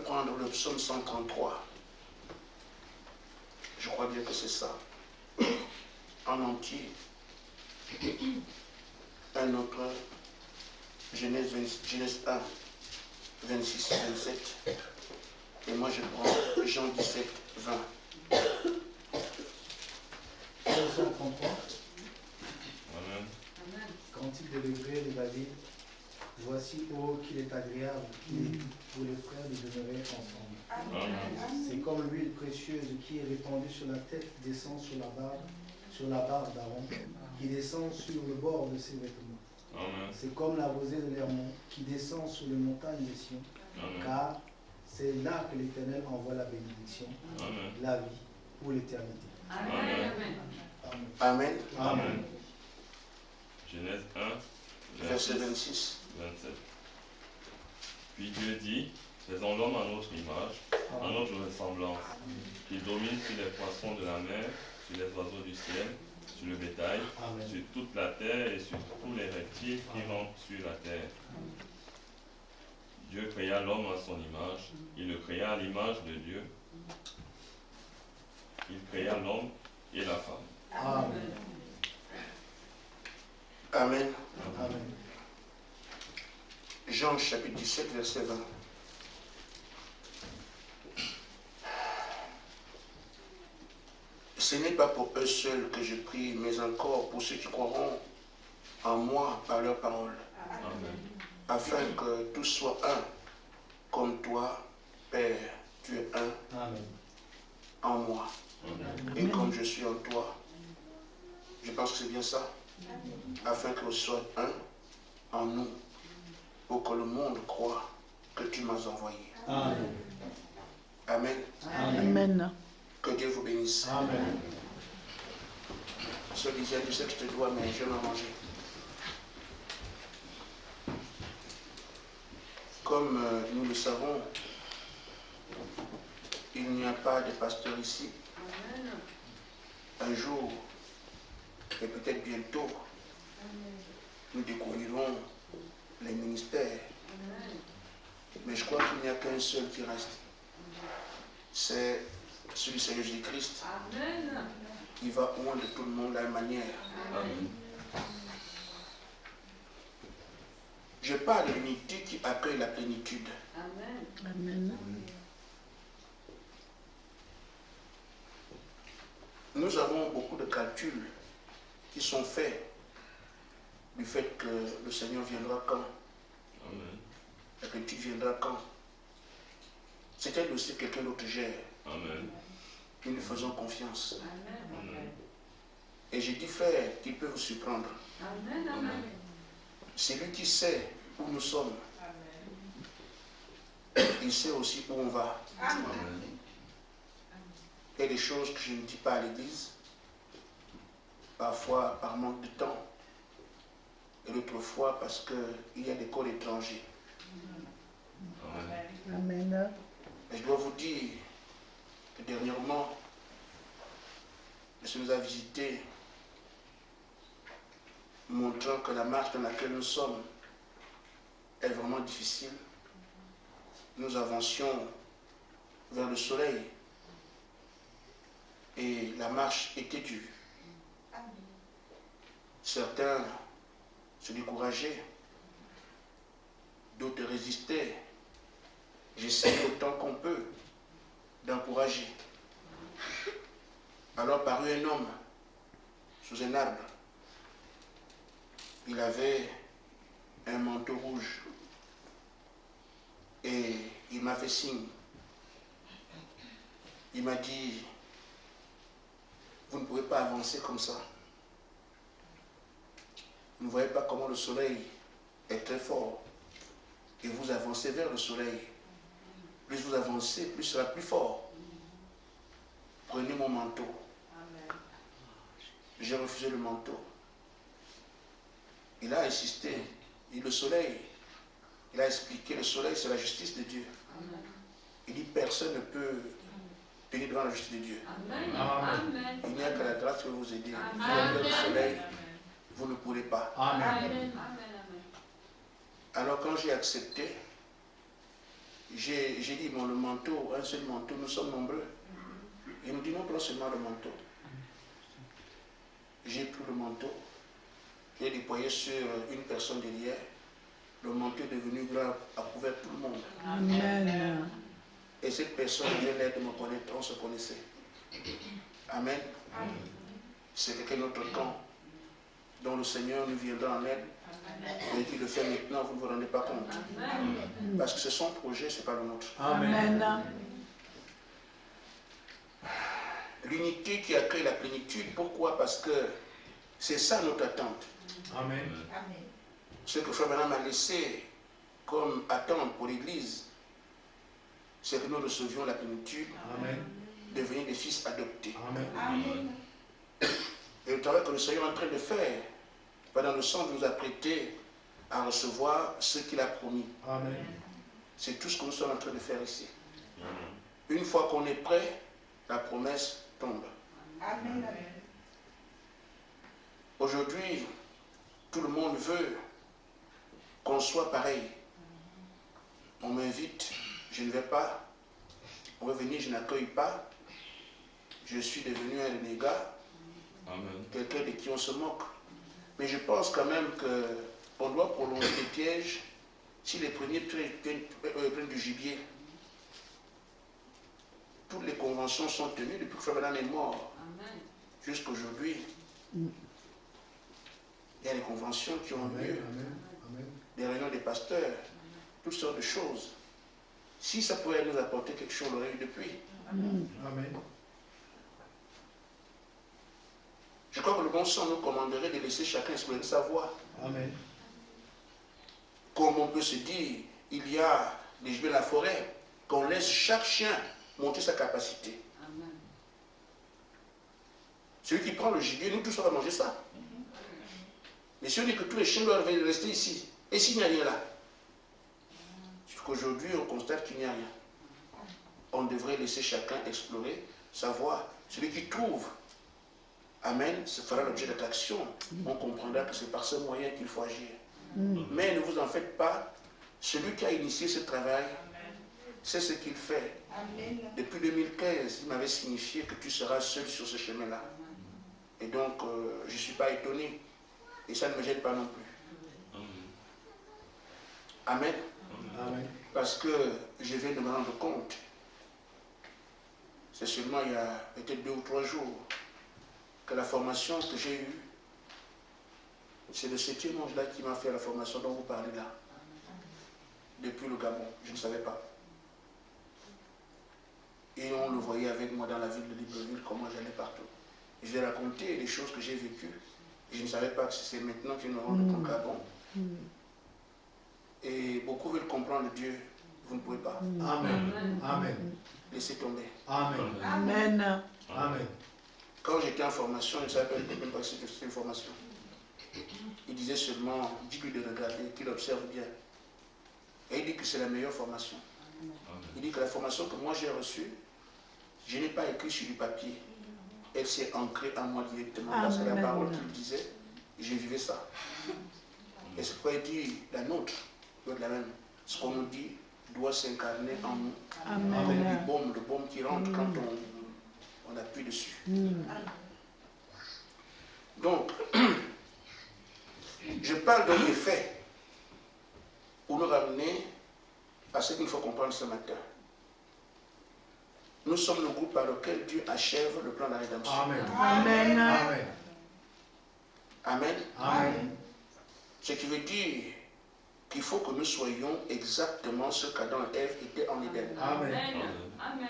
prendre le psaume 133. Je crois bien que c'est ça. En entier. Un autre, Genèse 1, 26, 27. Et moi je prends Jean 17, 20. 133. Amen. Cantique de l'Hébreu de David. Voici, oh, qu'il est agréable pour les frères de demeurer ensemble. Amen. C'est comme l'huile précieuse qui est répandue sur la tête, descend sur la barbe d'Aaron, qui descend sur le bord de ses vêtements. Amen. C'est comme la rosée de l'Hermon qui descend sur les montagnes de Sion, Amen. car c'est là que l'Éternel envoie la bénédiction, Amen. la vie pour l'éternité. Amen. Amen. Amen. Amen. Genèse 1, Verset 26. 27. Puis Dieu dit, faisons l'homme à notre image, à notre ressemblance, qu'il domine sur les poissons de la mer, sur les oiseaux du ciel, sur le bétail, Amen. sur toute la terre et sur tous les reptiles qui rampent sur la terre. Dieu créa l'homme à son image, il le créa à l'image de Dieu. Il créa l'homme et la femme. Amen. Amen. Amen. Jean chapitre 17, verset 20. Ce n'est pas pour eux seuls que je prie, mais encore pour ceux qui croiront en moi par leur parole, Amen. afin que tous soient un, comme toi, Père, tu es un Amen. en moi, Amen. et comme je suis en toi. Je pense que c'est bien ça. Afin que ce soit un en nous, pour que le monde croie que tu m'as envoyé. Amen. Amen. Amen. Que Dieu vous bénisse. Amen. Ce disait, tu sais que je te dois, mais je vais m'arranger. Comme nous le savons, il n'y a pas de pasteur ici. Un jour, et peut-être bientôt, nous découvrirons les ministères. Mais je crois qu'il n'y a qu'un seul qui reste. C'est celui du Seigneur Jésus-Christ. Il va oindre tout le monde de la même manière. Amen. Je parle de l'unité qui accueille la plénitude. Amen. Nous avons beaucoup de calculs qui sont faits du fait que le Seigneur viendra quand, Amen. la plénitude viendra quand. C'est un dossier que quelqu'un d'autre gère. Amen. Nous lui faisons confiance. Amen. Et j'ai dit, frère, qu'il peut vous surprendre. C'est lui qui sait où nous sommes. Il sait aussi où on va. Amen. Il y a des choses que je ne dis pas à l'église, parfois par manque de temps, et l'autre fois parce qu'il y a des corps étrangers. Amen. Amen. Mais je dois vous dire que dernièrement, Monsieur nous a visités, montrant que la marche dans laquelle nous sommes est vraiment difficile. Nous avancions vers le soleil et la marche était dure. Certains se décourageaient, d'autres résistaient. J'essaie autant qu'on peut d'encourager. Alors parut un homme sous un arbre. Il avait un manteau rouge et il m'a fait signe. Il m'a dit, vous ne pouvez pas avancer comme ça. Vous ne voyez pas comment le soleil est très fort et vous avancez vers le soleil. Plus vous avancez, plus il sera plus fort. Prenez mon manteau. J'ai refusé le manteau. Il a insisté. Il dit le soleil. Il a expliqué le soleil, c'est la justice de Dieu. Il dit personne ne peut tenir devant la justice de Dieu. Amen. Il n'y a que la grâce que vous aider. Vous avez le soleil, vous ne pourrez pas. Amen. Alors quand j'ai accepté, j'ai dit, bon, le manteau, un seul manteau, nous sommes nombreux. Et nous disons non seulement le manteau. J'ai pris le manteau, j'ai déployé sur une personne derrière. Le manteau est devenu grave, a couvert tout le monde. Amen. Et cette personne avait l'air de me connaître, on se connaissait. Amen. C'est que notre temps, dont le Seigneur nous viendra en aide, et qu'il le fait maintenant, vous ne vous rendez pas compte. Parce que c'est son projet, ce n'est pas le nôtre. Amen. L'unité qui a créé la plénitude, pourquoi? Parce que c'est ça notre attente. Amen. Ce que Frère Branham a laissé comme attente pour l'Église, c'est que nous recevions la plénitude, devenir des fils adoptés. Amen. Et le travail que le Seigneur est en train de faire, pendant le sang, nous a prêté à recevoir ce qu'il a promis. Amen. C'est tout ce que nous sommes en train de faire ici. Une fois qu'on est prêt, la promesse tombe. Amen. Aujourd'hui, tout le monde veut qu'on soit pareil. On m'invite, je ne vais pas. On veut venir, je n'accueille pas. Je suis devenu un renégat. Quelqu'un de qui on se moque. Mais je pense quand même qu'on doit prolonger les pièges si les premiers prennent du gibier. Toutes les conventions sont tenues depuis que Frère Branham est mort. Jusqu'à aujourd'hui. Il y a des conventions qui ont lieu. Des réunions des pasteurs. Toutes sortes de choses. Si ça pouvait nous apporter quelque chose, on l'aurait eu depuis. Amen. Je crois que le bon sens nous commanderait de laisser chacun explorer sa voie. Amen. Comme on peut se dire, il y a des gibiers dans la forêt, qu'on laisse chaque chien monter sa capacité. Amen. Celui qui prend le gibier, nous tous on va manger ça. Mais si on dit que tous les chiens doivent rester ici, et s'il n'y a rien là, c'est qu'aujourd'hui on constate qu'il n'y a rien. On devrait laisser chacun explorer sa voie. Celui qui trouve, amen, ce fera l'objet d'attraction. On comprendra que c'est par ce moyen qu'il faut agir. Mais ne vous en faites pas, celui qui a initié ce travail, c'est ce qu'il fait. Amen. Depuis 2015, il m'avait signifié que tu seras seul sur ce chemin-là. Et donc, je ne suis pas étonné. Et ça ne me gêne pas non plus. Amen. Amen. Parce que je viens de me rendre compte, c'est seulement il y a peut-être 2 ou 3 jours, que la formation que j'ai eue, c'est le 7e ange là qui m'a fait la formation dont vous parlez là. Depuis le Gabon, je ne savais pas. Et on le voyait avec moi dans la ville de Libreville, comment j'allais partout. Je vais raconter des choses que j'ai vécues. Et je ne savais pas que c'est maintenant qu'ils me rendent au Gabon. Et beaucoup veulent comprendre Dieu. Vous ne pouvez pas. Amen. Amen. Laissez tomber. Amen. Amen. Amen. Quand j'étais en formation, je ne savais même pas que c'était une formation. Il disait seulement, dis-lui de regarder, qu'il observe bien. Et il dit que c'est la meilleure formation. Il dit que la formation que moi j'ai reçue, je n'ai pas écrit sur du papier. Elle s'est ancrée en moi directement. Parce que la parole qu'il disait, je vivais ça. Et c'est pourquoi il dit, la nôtre doit être la même. Ce qu'on nous dit doit s'incarner en nous. Amen. Comme le baume qui rentre quand on appuie dessus. Donc, je parle donc des faits pour nous ramener à ce qu'il faut comprendre ce matin. Nous sommes le groupe par lequel Dieu achève le plan de la rédemption. Amen. Amen. Amen. Amen. Amen. Ce qui veut dire qu'il faut que nous soyons exactement ce qu'Adam et Ève étaient en Éden. Amen. Amen.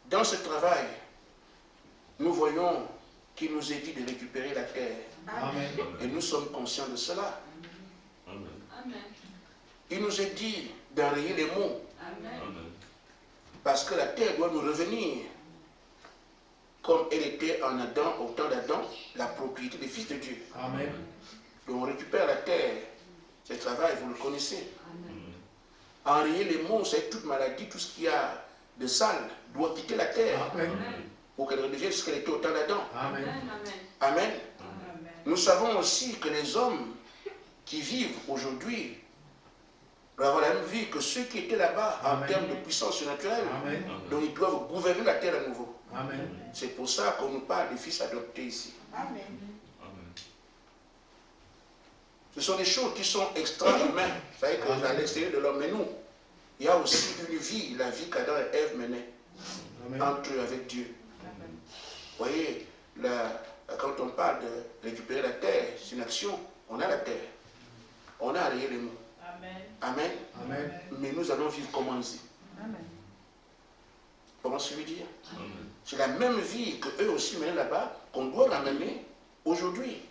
Dans ce travail, nous voyons qu'il nous est dit de récupérer la terre. Amen. Et nous sommes conscients de cela. Amen. Il nous est dit d'enrayer les mots. Amen. Parce que la terre doit nous revenir. Comme elle était en Adam, au temps d'Adam, la propriété des fils de Dieu. Amen. Donc on récupère la terre. C'est le travail, vous le connaissez. Enrayer les mots, c'est toute maladie, tout ce qu'il y a de sale doit quitter la terre. Amen. Pour qu'elle redevienne ce qu'elle était au temps d'Adam. Amen. Amen. Nous savons aussi que les hommes qui vivent aujourd'hui doivent avoir la même vie que ceux qui étaient là-bas en Amen. termes de puissance surnaturelle. Amen. Donc ils doivent gouverner la terre à nouveau. Amen. C'est pour ça qu'on nous parle des fils adoptés ici. Amen. Ce sont des choses qui sont extra-humaines. Vous savez que à l'extérieur de l'homme, mais nous, il y a aussi une vie, la vie qu'Adam et Ève menaient entre eux avec Dieu. Vous voyez, quand on parle de récupérer la terre, c'est une action. On a la terre. On a arrayé les mots. Amen. Amen. Mais nous allons vivre comment ici? Comment ce que je veux dire? C'est la même vie que eux aussi menaient là-bas qu'on doit ramener aujourd'hui.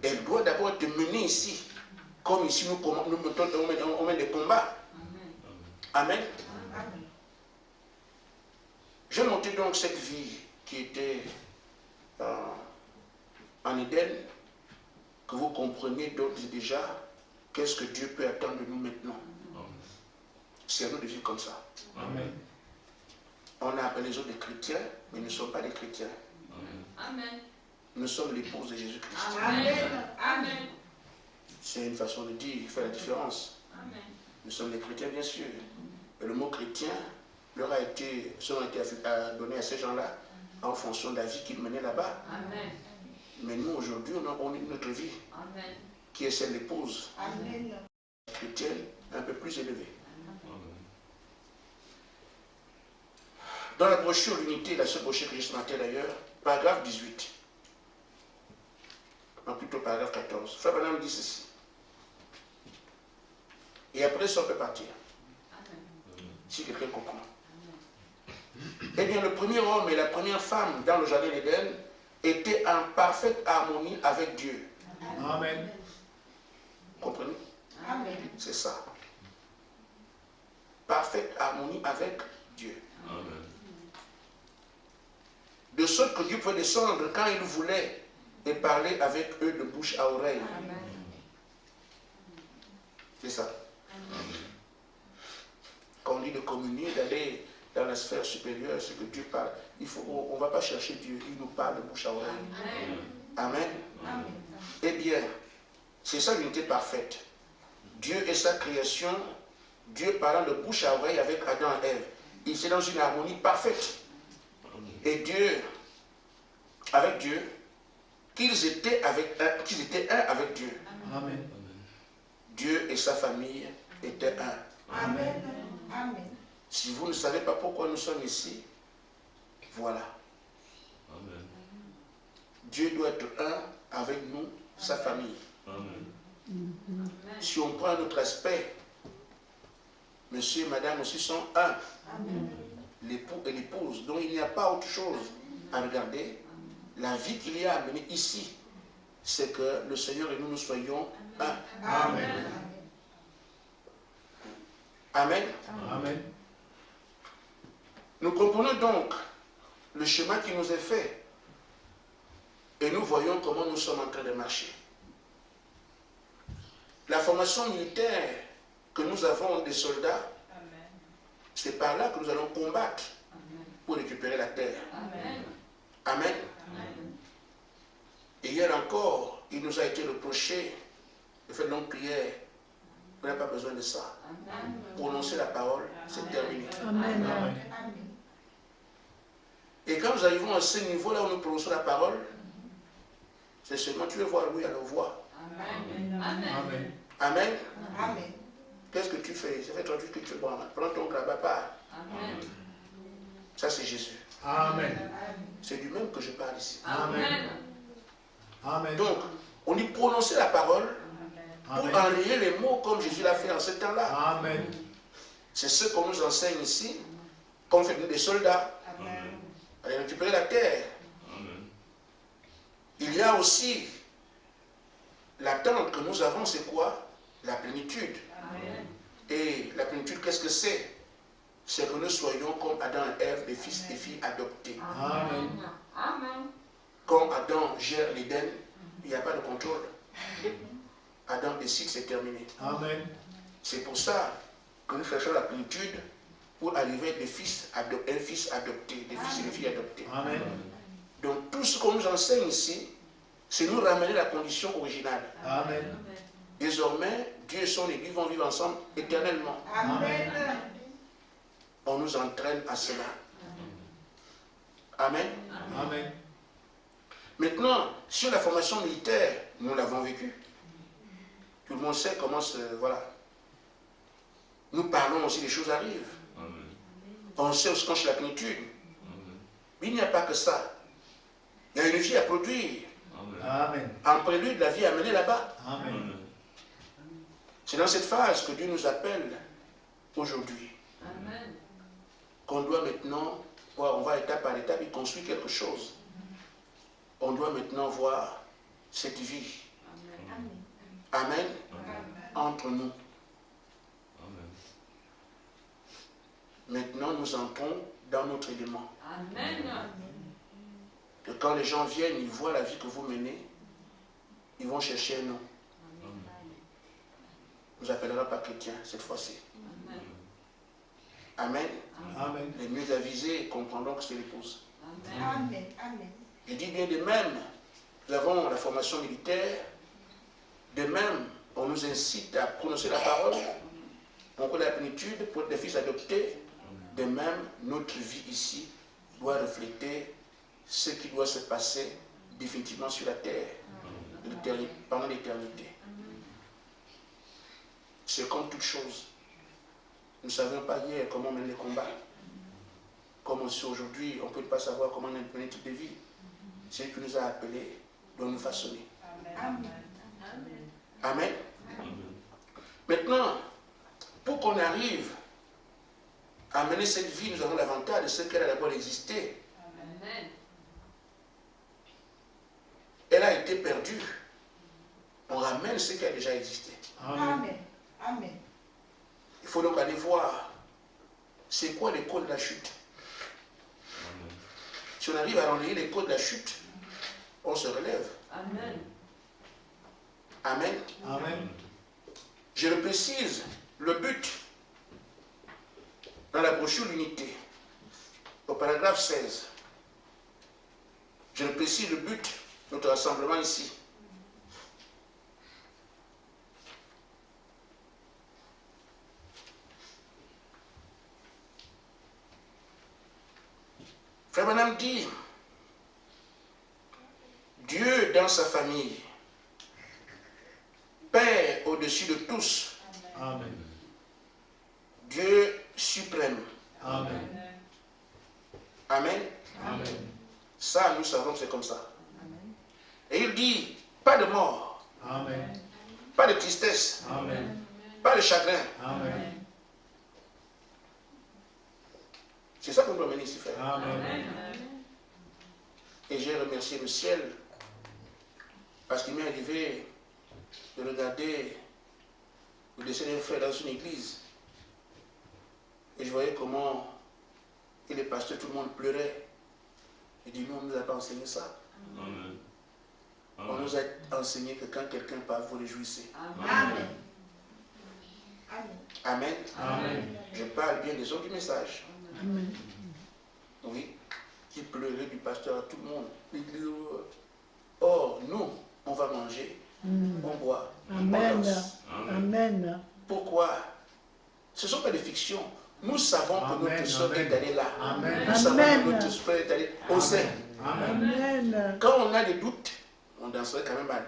Elle doit d'abord être menée ici. Comme ici, on mène des combats. Amen. J'ai monté donc cette vie qui était en Éden, que vous compreniez d'ores et déjà qu'est-ce que Dieu peut attendre de nous maintenant. C'est à nous de vivre comme ça. Amen. On a appelé les autres des chrétiens, mais nous ne sommes pas des chrétiens. Amen. Nous sommes l'épouse de Jésus-Christ. Amen. Amen. C'est une façon de dire, il fait la différence. Amen. Nous sommes des chrétiens, bien sûr. Mais le mot chrétien leur a été donné à ces gens-là en fonction de la vie qu'ils menaient là-bas. Amen. Mais nous, aujourd'hui, on a notre vie, Amen. qui est celle de l'épouse Amen. chrétienne, un peu plus élevée. Dans la brochure L'Unité, la seule brochure que j'ai ce matin d'ailleurs, paragraphe 18. Non, plutôt paragraphe 14. Frère Branham dit ceci. Et après ça, on peut partir. Si quelqu'un comprend. Eh bien, le premier homme et la première femme dans le jardin d'Éden étaient en parfaite harmonie avec Dieu. Amen. Vous comprenez? Amen. C'est ça. Parfaite harmonie avec Dieu. De sorte que Dieu pouvait descendre quand il voulait et parler avec eux de bouche à oreille. C'est ça. Quand on dit de communier, d'aller dans la sphère supérieure, c'est que Dieu parle. On ne va pas chercher Dieu, il nous parle de bouche à oreille. Amen. Eh bien, c'est ça l'unité parfaite. Dieu et sa création, Dieu parlant de bouche à oreille avec Adam et Ève. Ils étaient dans une harmonie parfaite. Et Dieu, avec Dieu, qu'ils étaient un avec Dieu. Amen. Dieu et sa famille étaient un. Amen. Amen. Si vous ne savez pas pourquoi nous sommes ici, voilà. Dieu doit être un avec nous, sa famille. Si on prend un autre aspect, monsieur et madame aussi sont un. L'époux et l'épouse. Donc il n'y a pas autre chose à regarder. La vie qu'il y a à mener ici, c'est que le Seigneur et nous soyons un. Amen. Amen. Amen. Nous comprenons donc le chemin qui nous est fait et nous voyons comment nous sommes en train de marcher. La formation militaire que nous avons des soldats, c'est par là que nous allons combattre pour récupérer la terre. Amen. Et hier encore, il nous a été reproché de faire une longue prière. Vous n'avez pas besoin de ça. Prononcer la parole, c'est terminé. Amen. Et quand nous arrivons à ce niveau-là où nous prononçons la parole, c'est seulement tu veux voir oui, alors vois. Amen. Amen. Amen. Amen. Qu'est-ce que tu fais? Ça fait 38 que tu fais. Bon, prends ton grabat, pars. Amen. Ça, c'est Jésus. Amen. C'est du même que je parle ici. Amen. Amen. Donc, on dit prononcer la parole pour Amen. enrayer les mots comme Jésus l'a fait en ce temps-là. Amen. C'est ce qu'on nous enseigne ici, qu'on fait des soldats. Aller récupérer la terre. Il y a aussi l'attente que nous avons, c'est quoi? La plénitude. Et la plénitude, qu'est-ce que c'est? C'est que nous soyons comme Adam et Ève, des fils et filles adoptés. Amen. Amen. Quand Adam gère l'Éden, il n'y a pas de contrôle. Adam décide, c'est terminé. Amen. C'est pour ça que nous cherchons la plénitude pour arriver à un fils adopté, des fils et des filles adoptés. Amen. Donc tout ce qu'on nous enseigne ici, c'est nous ramener à la condition originale. Amen. Désormais, Dieu et son Église vont vivre ensemble éternellement. Amen. On nous entraîne à cela. Amen. Amen. Maintenant, sur la formation militaire, nous l'avons vécu. Tout le monde sait comment voilà. Nous parlons aussi, les choses arrivent. Amen. On sait aussi quand c'est la plénitude. Amen. Mais il n'y a pas que ça. Il y a une vie à produire. Amen. Amen. En prélude, la vie à mener là-bas. Amen. Amen. C'est dans cette phase que Dieu nous appelle aujourd'hui. Amen. Qu'on doit maintenant voir, on va étape par étape, il construit quelque chose. On doit maintenant voir cette vie. Amen. Entre nous. Amen. Maintenant, nous entrons dans notre élément. Amen. Que quand les gens viennent, ils voient la vie que vous menez, ils vont chercher un nom. On ne nous appellera pas chrétiens cette fois-ci. Amen. Amen. Les mieux avisés comprendront que c'est l'épouse. Amen. Amen. Je dis bien de même, nous avons la formation militaire, de même, on nous incite à prononcer la parole, on connaît la plénitude pour être des fils adoptés, de même, notre vie ici doit refléter ce qui doit se passer définitivement sur la terre, pendant l'éternité. C'est comme toute chose. Nous ne savions pas hier comment mener les combats. Comme aussi aujourd'hui, on ne peut pas savoir comment mener un type de vie. C'est lui qui nous a appelés, doit nous façonner. Amen. Amen. Maintenant, pour qu'on arrive à mener cette vie, nous avons l'avantage de ce qu'elle a d'abord existé. Amen. Elle a été perdue. On ramène ce qui a déjà existé. Amen. Amen. Il faut donc aller voir c'est quoi les causes de la chute. Amen. Si on arrive à renouer les causes de la chute, on se relève. Amen. Amen. Amen. Je le précise, le but dans la brochure l'unité, au paragraphe 16. Je le précise, le but de notre rassemblement ici. Frère Branham dit, Dieu dans sa famille, Père au-dessus de tous, Amen. Dieu suprême. Amen. Amen. Amen. Ça, nous savons que c'est comme ça. Et il dit, pas de mort, Amen. pas de tristesse, Amen. pas de chagrin. Amen. C'est ça qu'on doit mener ici, frère. Amen. Et j'ai remercié le ciel parce qu'il m'est arrivé de regarder le décès d'un frère dans une église. Et je voyais comment et les pasteurs, tout le monde pleurait. Il dit, nous, on ne nous a pas enseigné ça. Amen. On nous a enseigné que quand quelqu'un part, vous réjouissez. Amen. Amen. Amen. Amen. Je parle bien des autres du message. Amen. Oui. Qui pleurait du pasteur à tout le monde. Il dit, or, nous, on va manger, on boit, on Amen. danse. Amen. Pourquoi? Ce ne sont pas des fictions. Nous savons que Amen, notre soeur amen. est allée là. Amen. Nous savons Amen. que notre soeur est allée. On sait. Amen. Amen. Quand on a des doutes, on danserait quand même mal.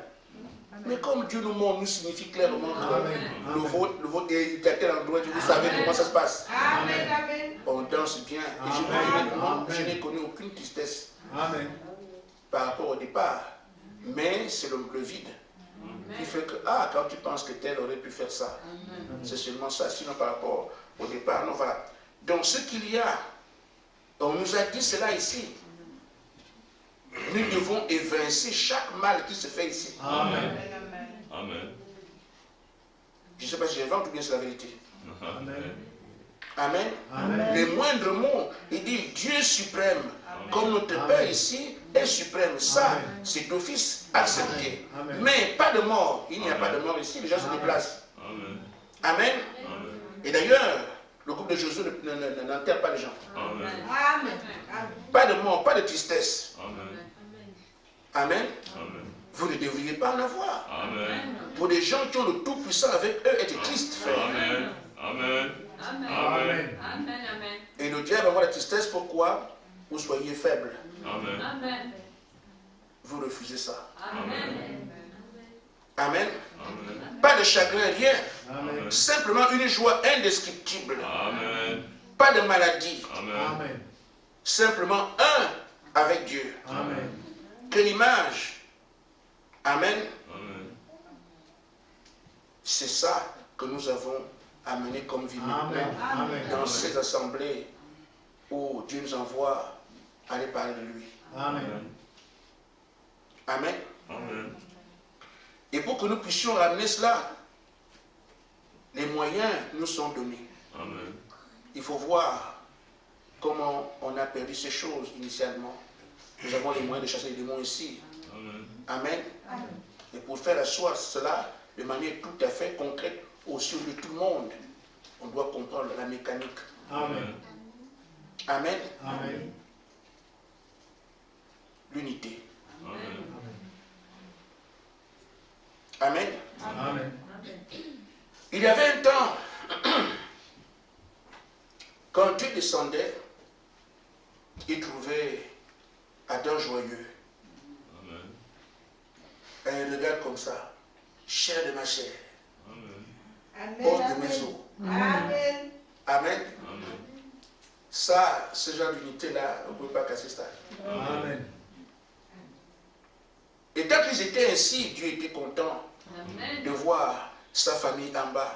Mais comme Dieu nous montre, nous signifie clairement que Amen. le vote est à tel endroit, vous savez comment ça se passe. Amen. Amen. On danse bien. Et Amen. je n'ai connu aucune tristesse Amen. par rapport au départ. Mais c'est le vide qui fait que, ah, quand tu penses que tel aurait pu faire ça, c'est seulement ça. Sinon, par rapport au départ, non, voilà. Donc, ce qu'il y a, on nous a dit cela ici. Nous devons évincer chaque mal qui se fait ici. Amen. Amen. Je ne sais pas si j'invente ou bien c'est la vérité. Amen. Amen. Amen. Les moindres mots, il dit Dieu suprême, comme notre Père ici est suprême. Ça, Amen. c'est d'office accepté. Amen. Mais pas de mort. Il n'y a pas de mort ici, les gens se Amen. déplacent. Amen. Amen. Amen. Et d'ailleurs, le groupe de Josué n'enterre pas les gens. Amen. Amen. Pas de mort, pas de tristesse. Amen. Amen. Amen. vous ne devriez pas en avoir. Amen. Pour des gens qui ont le Tout-Puissant avec eux, être triste, frère. Amen. Amen. Amen. Amen. Amen. Amen. Et le diable envoie la tristesse, pourquoi? Vous soyez faible. Amen. Amen. Vous refusez ça. Amen. Amen. Amen. Pas de chagrin, rien. Amen. Simplement une joie indescriptible. Amen. Pas de maladie. Amen. Amen. Simplement un avec Dieu. Amen. Quelle image. Amen. Amen. C'est ça que nous avons amené comme vie Amen. maintenant Amen. dans ces assemblées où Dieu nous envoie aller parler de lui. Amen. Amen. Amen. Et pour que nous puissions ramener cela, les moyens nous sont donnés. Amen. Il faut voir comment on a perdu ces choses initialement. Nous avons les moyens de chasser les démons ici. Amen. Amen. Et pour faire asseoir cela de manière tout à fait concrète aux yeux de tout le monde, on doit comprendre la mécanique. Amen. Amen. Amen. L'unité. Amen. Amen. Amen. Il y avait un temps, quand Dieu descendait, il trouvait Adam joyeux. Amen. Et il regarde comme ça, chair de ma chair, Amen. os de mes os. Amen. Amen. Amen. Ça, ce genre d'unité-là, on ne peut pas casser ça. Amen. Et tant qu'ils étaient ainsi, Dieu était content de voir sa famille en bas,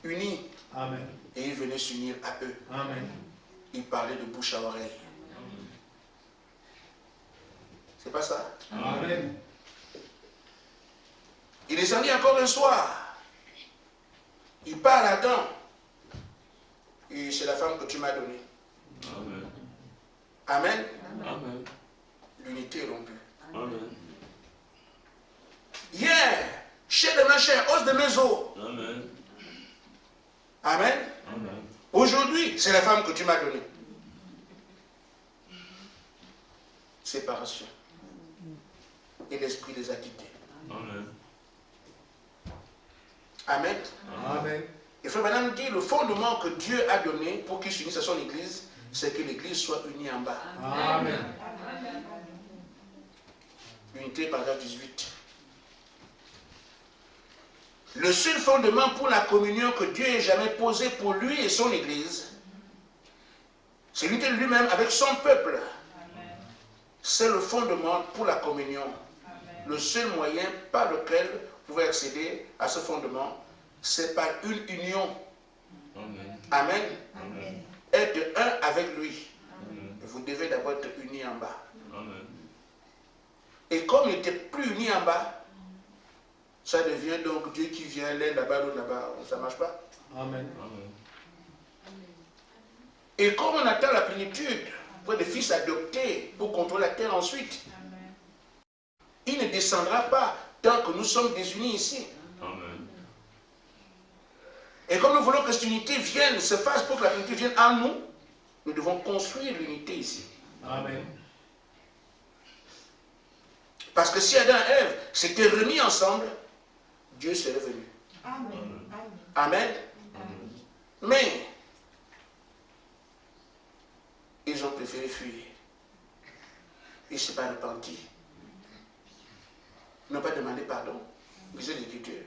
unie. Amen. Et il venait s'unir à eux. Amen. Il parlait de bouche à oreille. C'est pas ça? Amen. Il descendit encore un soir. Il parle à Adam. Et c'est la femme que tu m'as donnée. Amen. Amen. Amen. L'unité est rompue. Amen. Hier, chair de ma chair, os de mes os. Amen. Amen. Amen. Aujourd'hui, c'est la femme que tu m'as donnée. Séparation. Et l'esprit les a quittés. Amen. Amen. Amen. Et frère Madame dit, le fondement que Dieu a donné pour qu'il s'unisse à son église, c'est que l'église soit unie en bas. Amen. Unité, paragraphe 18. Le seul fondement pour la communion que Dieu ait jamais posé pour lui et son église, c'est l'unité de lui-même avec son peuple. C'est le fondement pour la communion. Le seul moyen par lequel vous pouvez accéder à ce fondement, c'est par une union. Amen. Amen. Amen. Être un avec lui. Amen. Et vous devez d'abord être unis en bas. Amen. Et comme il n'était plus uni en bas, ça devient donc Dieu qui vient, l'un là-bas, l'autre là-bas. Ça ne marche pas. Amen. Amen. Et comme on attend la plénitude pour des fils adoptés pour contrôler la terre ensuite, il ne descendra pas tant que nous sommes désunis ici. Amen. Et comme nous voulons que cette unité vienne, se fasse pour que la plénitude vienne en nous, nous devons construire l'unité ici. Amen. Parce que si Adam et Ève s'étaient remis ensemble, Dieu serait venu. Amen. Amen. Mais ils ont préféré fuir. Ils ne se sont pas repentis. Ils n'ont pas demandé pardon. Lisez l'Écriture.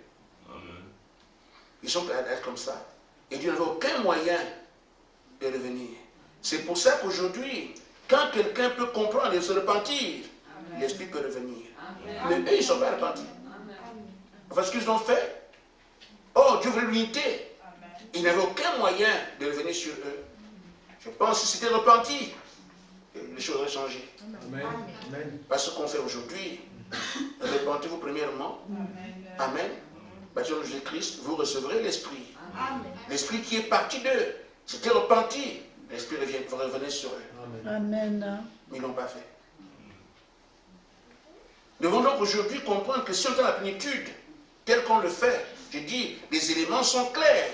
Amen. Ils sont prêts à être comme ça. Et Dieu n'avait aucun moyen de revenir. C'est pour ça qu'aujourd'hui, quand quelqu'un peut comprendre et se repentir, l'Esprit peut revenir. Mais eux, ils ne sont pas repentis. Enfin, ce qu'ils ont fait, oh, Dieu voulait l'unité. Il n'avait aucun moyen de revenir sur eux. Je pense que si c'était repenti, les choses auraient changé. Amen. Amen. Parce qu'on fait aujourd'hui, repentez-vous premièrement. Amen. Baptisé de Jésus-Christ, vous recevrez l'Esprit. L'Esprit qui est parti d'eux, c'était repenti. L'Esprit revenait sur eux. Amen. Amen. Mais ils ne l'ont pas fait. Nous devons donc aujourd'hui comprendre que si on est dans la plénitude, tel qu'on le fait, je dis, les éléments sont clairs.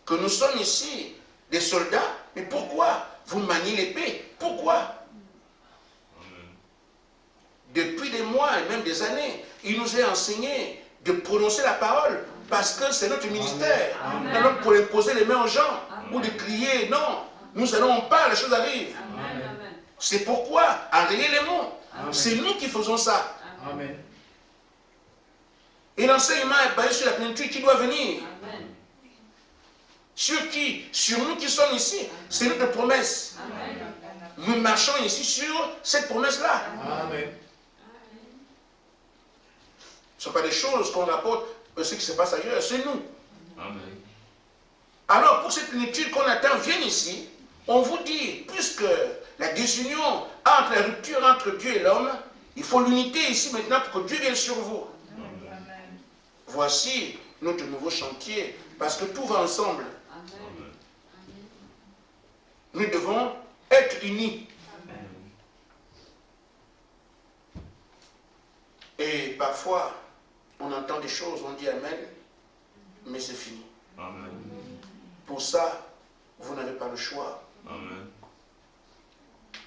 Que nous sommes ici des soldats, mais pourquoi vous maniez l'épée? Pourquoi? Amen. Depuis des mois, mois et même des années, il nous a enseigné de prononcer la parole parce que c'est notre ministère. Nous allons pour imposer les mains aux gens ou de crier, non. Nous allons, on parle, les choses arrivent. C'est pourquoi, enrayer les mots, c'est nous qui faisons ça. Amen. Et l'enseignement est basé sur la plénitude qui doit venir. Amen. Sur qui? Sur nous qui sommes ici. C'est notre promesse. Amen. Nous marchons ici sur cette promesse-là. Amen. Ce ne sont pas des choses qu'on rapporte, ce qui se passe ailleurs, c'est nous. Amen. Alors, pour cette plénitude qu'on attend, viens ici, on vous dit, puisque la désunion entre la rupture entre Dieu et l'homme, il faut l'unité ici maintenant pour que Dieu vienne sur vous. Amen. Voici notre nouveau chantier, parce que tout va ensemble. Amen. Nous devons être unis. Et parfois, on entend des choses, on dit Amen, mais c'est fini. Amen. Pour ça, vous n'avez pas le choix. Amen.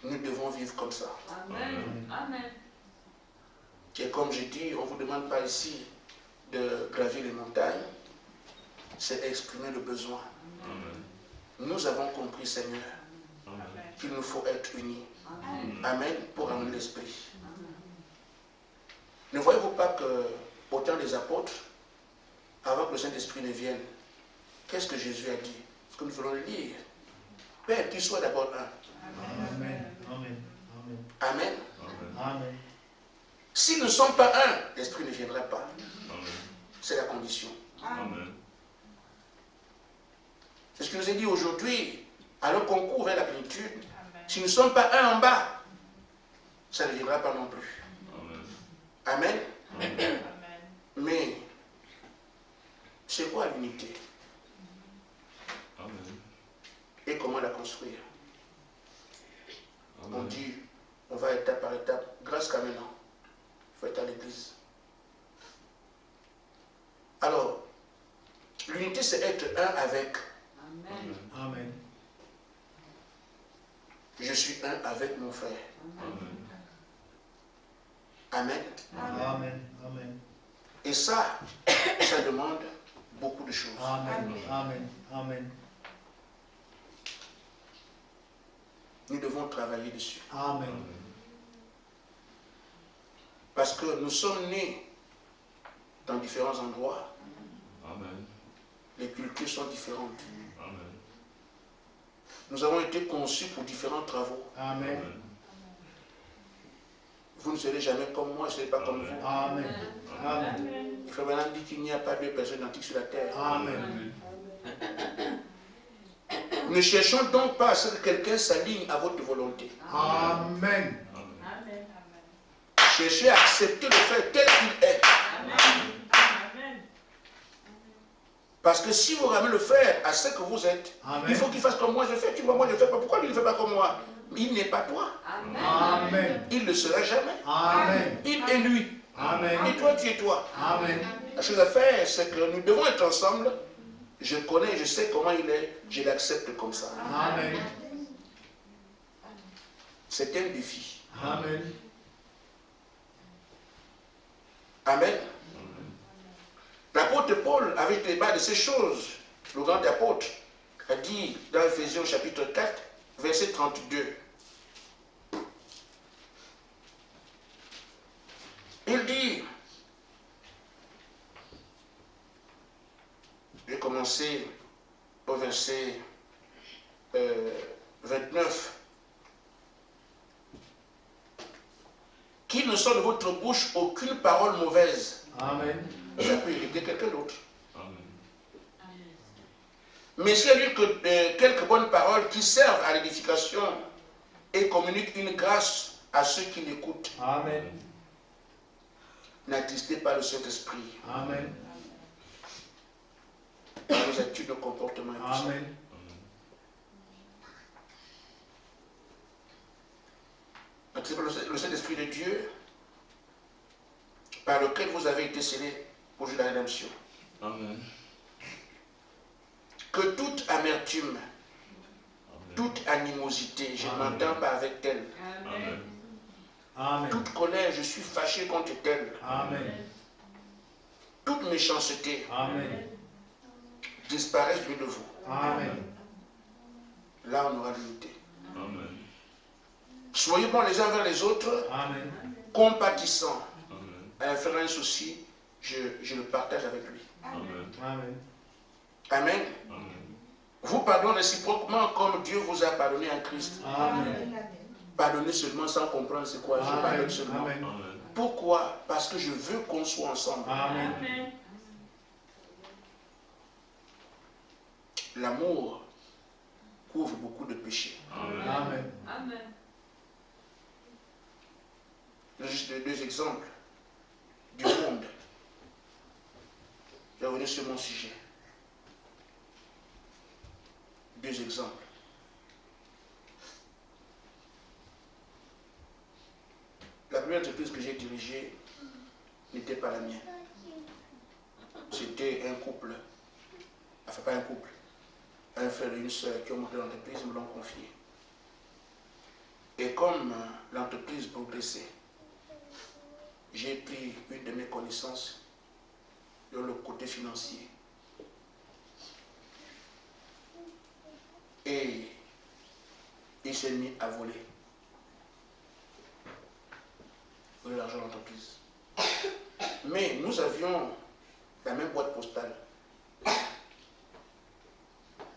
Nous devons vivre comme ça. Amen. Amen. Et comme je dis, on ne vous demande pas ici de gravir les montagnes, c'est exprimer le besoin. Amen. Nous avons compris, Seigneur, Amen. qu'il nous faut être unis. Amen. Amen, pour amener l'esprit. Ne voyez-vous pas que, au temps des apôtres, avant que le Saint-Esprit ne vienne, qu'est-ce que Jésus a dit? Ce que nous voulons le lire. Père, qu'il soit d'abord un. Amen. Amen. Amen. Amen. Amen. Amen. S'ils ne sont pas un, l'Esprit ne viendra pas. Amen. C'est la condition. Amen. C'est ce que nous a dit aujourd'hui, alors qu'on court vers la plénitude. Si nous ne sommes pas un en bas, ça ne viendra pas non plus. Amen. Amen. Mais, c'est quoi l'unité? Amen. Et comment la construire? On Amen. dit, on va étape par étape, grâce qu'à maintenant. Il faut être à l'église. Alors, l'unité, c'est être un avec. Amen. Amen. Je suis un avec mon frère. Amen. Amen. Amen. Amen. Et ça demande beaucoup de choses. Amen. Amen. Amen. Nous devons travailler dessus. Amen. Parce que nous sommes nés dans différents endroits. Amen. Les cultures sont différentes. Amen. Nous avons été conçus pour différents travaux. Amen. Vous ne serez jamais comme moi, je ne serai pas comme vous. Amen. Amen. Frère Branham dit qu'il n'y a pas deux personnes identiques sur la terre. Amen. Ne cherchons donc pas à ce que quelqu'un s'aligne à votre volonté. Amen. Amen. Cherchez à accepter le fait tel qu'il est. Parce que si vous ramenez le frère à ce que vous êtes, Amen. il faut qu'il fasse comme moi je fais. Tu vois, moi je ne fais pas. Pourquoi lui ne fait pas comme moi? Il n'est pas toi. Amen. Il ne sera jamais. Amen. Il est lui. Amen. Et toi, tu es toi. Amen. La chose à faire, c'est que nous devons être ensemble. Je connais, je sais comment il est. Je l'accepte comme ça. Amen. C'est un défi. Amen. Amen. L'apôtre Paul avait été débat de ces choses. Le grand apôtre a dit dans Ephésiens chapitre 4, verset 32. Il dit, je vais commencer au verset 29. Qu'il ne sorte de votre bouche aucune parole mauvaise. Amen. Ça peut irriter quelqu'un d'autre. Amen. Mais s'il y a eu quelques bonnes paroles qui servent à l'édification et communiquent une grâce à ceux qui l'écoutent, Amen. n'attristez pas le Saint-Esprit Amen. dans nos attitudes, nos comportements et tout ça. Amen. N'attristez pas le Saint-Esprit de Dieu par lequel vous avez été scellés au jour de la rédemption. Amen. Que toute amertume, toute animosité, je ne m'entends pas avec elle, Amen. Amen. Toute colère, je suis fâché contre elle. Amen. Toute méchanceté Amen. disparaisse de vous. Amen. Là, on aura l'unité. Amen. Soyez bons les uns vers les autres, Amen. compatissants. Amen. Un frère, un souci, je le partage avec lui. Amen. Amen. Amen. Amen. Vous pardonnez réciproquement comme Dieu vous a pardonné en Christ. Amen. Pardonnez seulement sans comprendre c'est quoi. Je pardonne seulement. Amen. Amen. Pourquoi? Parce que je veux qu'on soit ensemble. Amen. Amen. L'amour couvre beaucoup de péchés. Amen. Amen. Amen. Juste deux exemples du monde. Je vais revenir sur mon sujet. Deux exemples. La première entreprise que j'ai dirigée n'était pas la mienne. C'était un couple, enfin pas un couple, un frère et une soeur qui ont monté l'entreprise, me l'ont confié. Et comme l'entreprise progressait, j'ai pris une de mes connaissances dans le côté financier. Et il s'est mis à voler. Voler l'argent de l'entreprise. Mais nous avions la même boîte postale.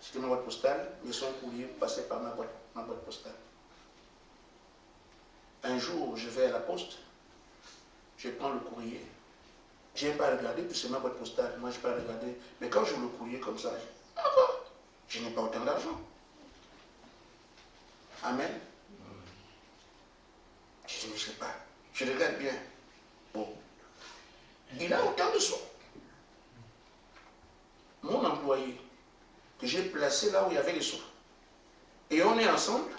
C'était ma boîte postale, mais son courrier passait par ma boîte postale. Un jour, je vais à la poste, je prends le courrier. Je n'ai pas regardé, puis c'est ma boîte postale. Moi, je n'ai pas regardé. Mais quand je ouvre le courrier comme ça, je n'ai pas autant d'argent. Amen. Je dis, mais je ne sais pas. Je regarde bien. Bon. Il a autant de sous. Mon employé, que j'ai placé là où il y avait les sous. Et on est ensemble.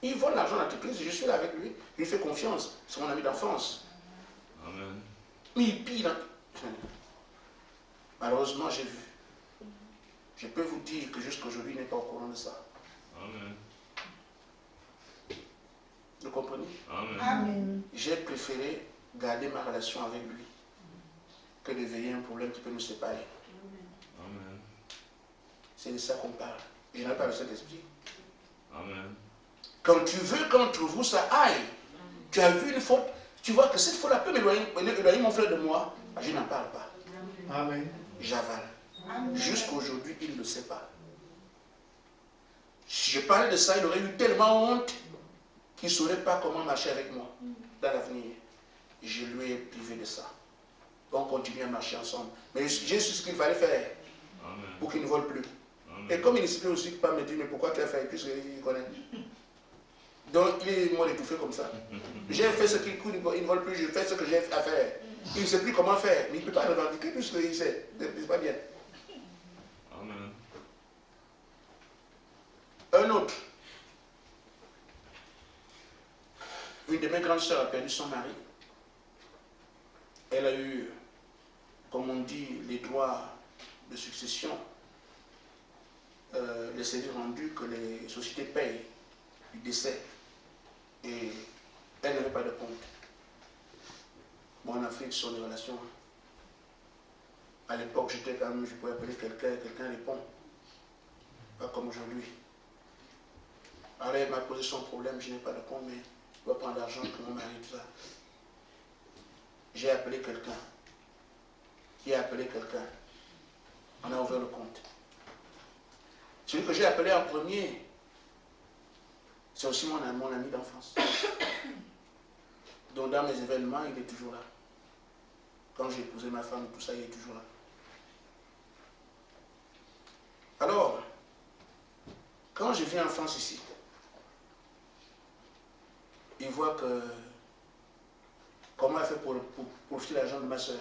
Il vole l'argent de l'entreprise, je suis là avec lui. Il fait confiance. C'est mon ami d'enfance. Amen. Mais il pille. Malheureusement, j'ai vu. Je peux vous dire que jusqu'à aujourd'hui, il n'est pas au courant de ça. Amen. Vous comprenez? Amen. Amen. J'ai préféré garder ma relation avec lui que de veiller un problème qui peut nous séparer. Amen. C'est de ça qu'on parle. Je n'ai pas le Saint-Esprit. Amen. Quand tu veux qu'entre vous ça aille, tu as vu une faute, tu vois que cette faute-là peut m'éloigner mon frère de moi, je n'en parle pas. Amen. J'avale. Jusqu'à aujourd'hui, il ne le sait pas. Si je parlais de ça, il aurait eu tellement honte qu'il ne saurait pas comment marcher avec moi dans l'avenir. Je lui ai privé de ça. On continue à marcher ensemble. Mais j'ai su ce qu'il fallait faire Amen. pour qu'il ne vole plus. Amen. Et comme il ne sait aussi pas me dire, mais pourquoi tu as fait, puisqu'il connaît. Donc, il est moi étouffé comme ça. J'ai fait ce qu'il ne vole plus, je fais ce que j'ai à faire. Il ne sait plus comment faire, mais il ne peut pas revendiquer puisqu'il sait. C'est pas bien. Amen. Un autre. Une de mes grandes sœurs a perdu son mari. Elle a eu, comme on dit, les droits de succession, les services rendus que les sociétés payent du décès. Et elle n'avait pas de compte. Bon, en Afrique, ce sont des relations. À l'époque, j'étais quand même, je pouvais appeler quelqu'un et quelqu'un répond. Pas comme aujourd'hui. Alors, elle m'a posé son problème, je n'ai pas de compte, mais je dois prendre l'argent pour mon mari, tout ça. J'ai appelé quelqu'un. Qui a appelé quelqu'un. On a ouvert le compte. Celui que j'ai appelé en premier, c'est aussi mon ami d'enfance. Donc dans mes événements, il est toujours là. Quand j'ai épousé ma femme, tout ça, il est toujours là. Alors, quand je viens en France ici, il voit que comment elle fait pour profiter de l'argent de ma soeur.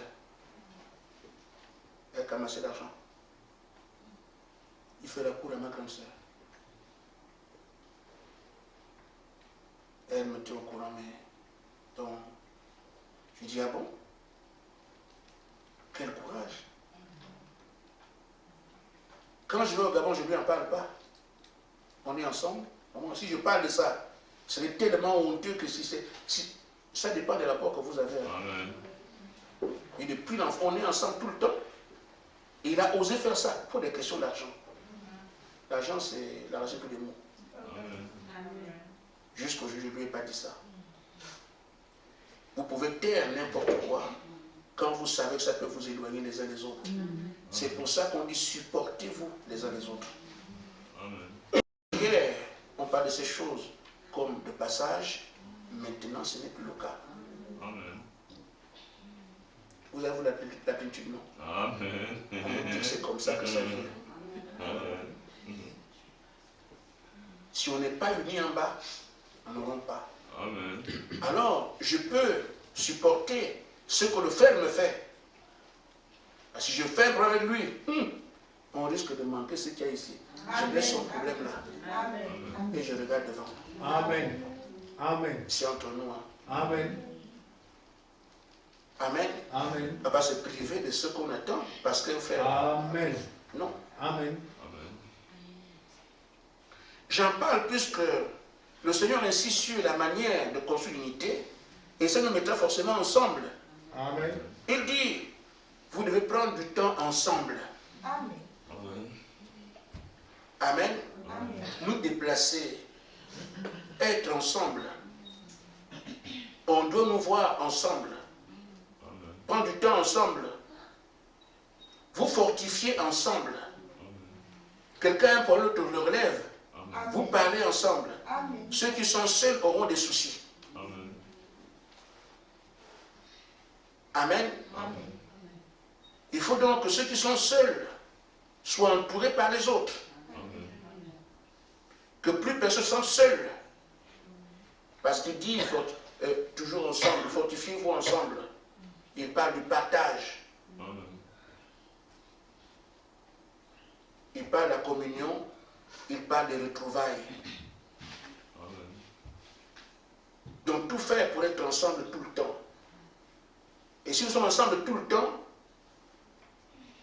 Elle a camassé l'argent. Il fait la cour à ma grande soeur. Elle me tient au courant, mais donc, je dis, ah bon? Quel courage! Quand je vais au Gabon, je ne lui en parle pas. On est ensemble. Si je parle de ça, C'est tellement honteux que si ça dépend des rapports que vous avez. Amen. Et depuis l'enfant, on est ensemble tout le temps. Et il a osé faire ça pour des questions d'argent. L'argent, c'est la racine des mots. Amen. Jusqu'aujourd'hui, je ne lui ai pas dit ça. Vous pouvez taire n'importe quoi quand vous savez que ça peut vous éloigner les uns des autres. C'est pour ça qu'on dit supportez-vous les uns les autres. Amen. Hier, on parle de ces choses comme de passage. Maintenant, ce n'est plus le cas. Amen. Vous avez vu la peinture, non? Amen. On nous dit que c'est comme ça que ça vient. Amen. Si on n'est pas unis en bas, on n'aura pas. Amen. Alors, je peux supporter ce que le frère me fait. Si je fais un problème avec lui, on risque de manquer ce qu'il y a ici. Je laisse son problème là. Et je regarde devant. Amen. Amen. C'est entre nous. Hein. Amen. Amen. Amen. On va pas se priver de ce qu'on attend parce qu'un frère. Amen. Non. Amen. Amen. J'en parle puisque le Seigneur insiste sur la manière de construire l'unité et ça nous mettra forcément ensemble. Amen. Il dit, vous devez prendre du temps ensemble. Amen. Amen. Nous déplacer, être ensemble. On doit nous voir ensemble. Prendre du temps ensemble. Vous fortifier ensemble. Quelqu'un a un problème, l'autre le relève. Vous parlez ensemble. Ceux qui sont seuls auront des soucis. Amen. Il faut donc que ceux qui sont seuls soient entourés par les autres. Que plus personne ne se sente seul. Parce qu'il dit, toujours ensemble, fortifiez-vous ensemble. Il parle du partage. Il parle de la communion. Il parle des retrouvailles. Donc tout faire pour être ensemble tout le temps. Et si nous sommes ensemble tout le temps,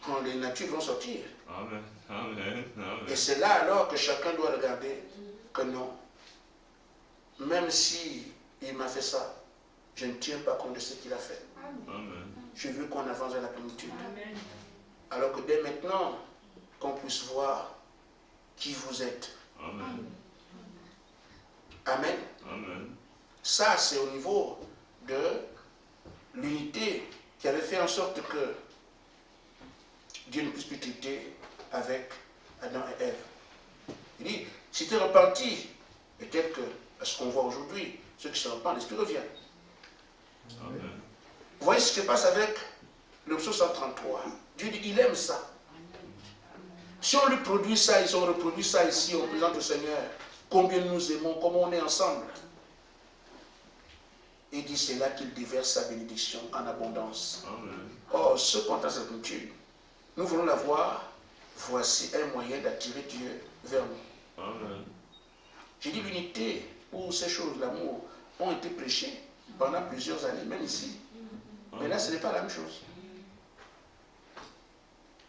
quand les natures vont sortir. Amen. Amen. Amen. Et c'est là alors que chacun doit regarder que non. Même si il m'a fait ça, je ne tiens pas compte de ce qu'il a fait. Amen. Je veux qu'on avance dans la plénitude. Alors que dès maintenant, qu'on puisse voir qui vous êtes. Amen. Amen. Amen. Ça, c'est au niveau de l'unité qui avait fait en sorte que Dieu ne puisse plus traiter avec Adam et Ève. Il dit, si tu es repenti, peut-être que, à ce qu'on voit aujourd'hui, ceux qui se repentent, l'Esprit revient. Amen. Vous voyez ce qui se passe avec le psaume 133. Dieu dit, il aime ça. Si on lui produit ça, si on reproduit ça ici, on présente au Seigneur, combien nous aimons, comment on est ensemble. Il dit, c'est là qu'il déverse sa bénédiction en abondance. Amen. Or, ce contrat de plénitude, nous voulons la voir, voici un moyen d'attirer Dieu vers nous. Amen. J'ai dit l'unité où ces choses, l'amour, ont été prêchées pendant plusieurs années, même ici. Mais là, ce n'est pas la même chose.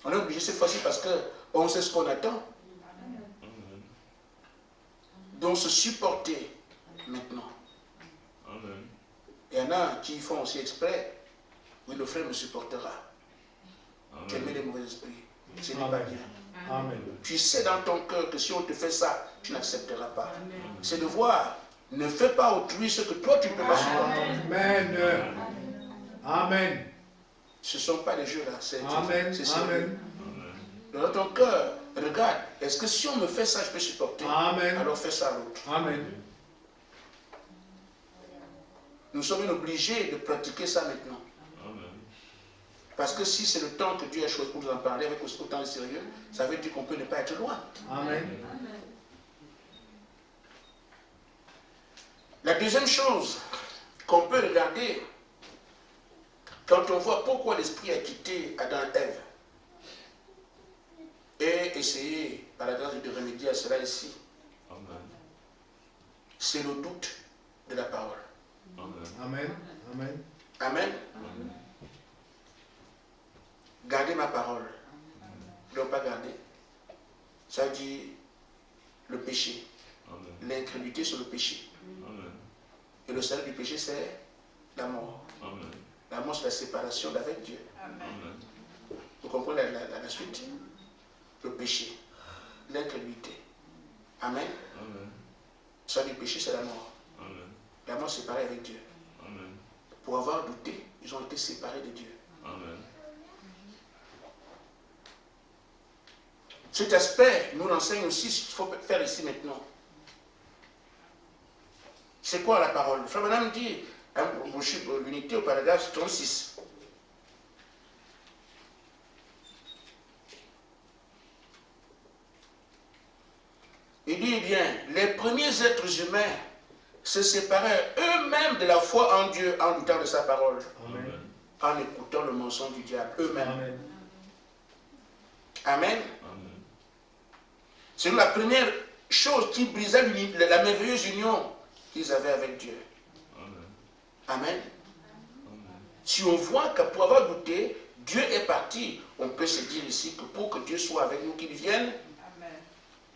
On est obligé cette fois-ci parce qu'on sait ce qu'on attend. Donc, se supporter maintenant. Amen. Il y en a qui font aussi exprès. Oui, le frère me supportera. Tu mets des mauvais esprits. Ce n'est pas bien. Amen. Tu sais dans ton cœur que si on te fait ça, tu n'accepteras pas. C'est de voir. Ne fais pas autrui ce que toi tu ne peux pas supporter. Amen. Amen. Ce ne sont pas des jeux là. C'est Amen. sérieux. Amen. Dans ton cœur, regarde. Est-ce que si on me fait ça, je peux supporter? Amen. Alors fais ça à l'autre. Amen. Nous sommes obligés de pratiquer ça maintenant. Amen. Parce que si c'est le temps que Dieu a choisi pour nous en parler avec autant de sérieux, ça veut dire qu'on peut ne pas être loin. Amen. La deuxième chose qu'on peut regarder, quand on voit pourquoi l'Esprit a quitté Adam et Ève, et essayer, par la grâce de remédier à cela ici, Amen. c'est le doute de la parole. Amen. Amen. Amen. Amen. Amen. Gardez ma parole. Ne pas garder. Ça dit le péché. Amen. L'incrédulité sur le péché. Amen. Et le salaire du péché, c'est la mort. Amen. La mort, c'est la séparation d'avec Dieu. Amen. Vous comprenez la suite? Le péché, l'incrédulité. Amen. Amen. Le salaire du péché, c'est la mort. Amen. La mort séparée avec Dieu. Amen. Pour avoir douté, ils ont été séparés de Dieu. Amen. Cet aspect nous l'enseigne aussi ce qu'il faut faire ici maintenant. C'est quoi la parole? Frère Madame dit, l'unité au paragraphe 36. Il dit bien, les premiers êtres humains se séparaient eux-mêmes de la foi en Dieu en doutant de sa parole, Amen. en écoutant le mensonge du diable, eux-mêmes. Amen. Amen. Amen. C'est la première chose qui brisait la merveilleuse union qu'ils avaient avec Dieu. Amen. Amen. Amen. Si on voit que pour avoir douté, Dieu est parti, on peut se dire ici que pour que Dieu soit avec nous, qu'il vienne, Amen.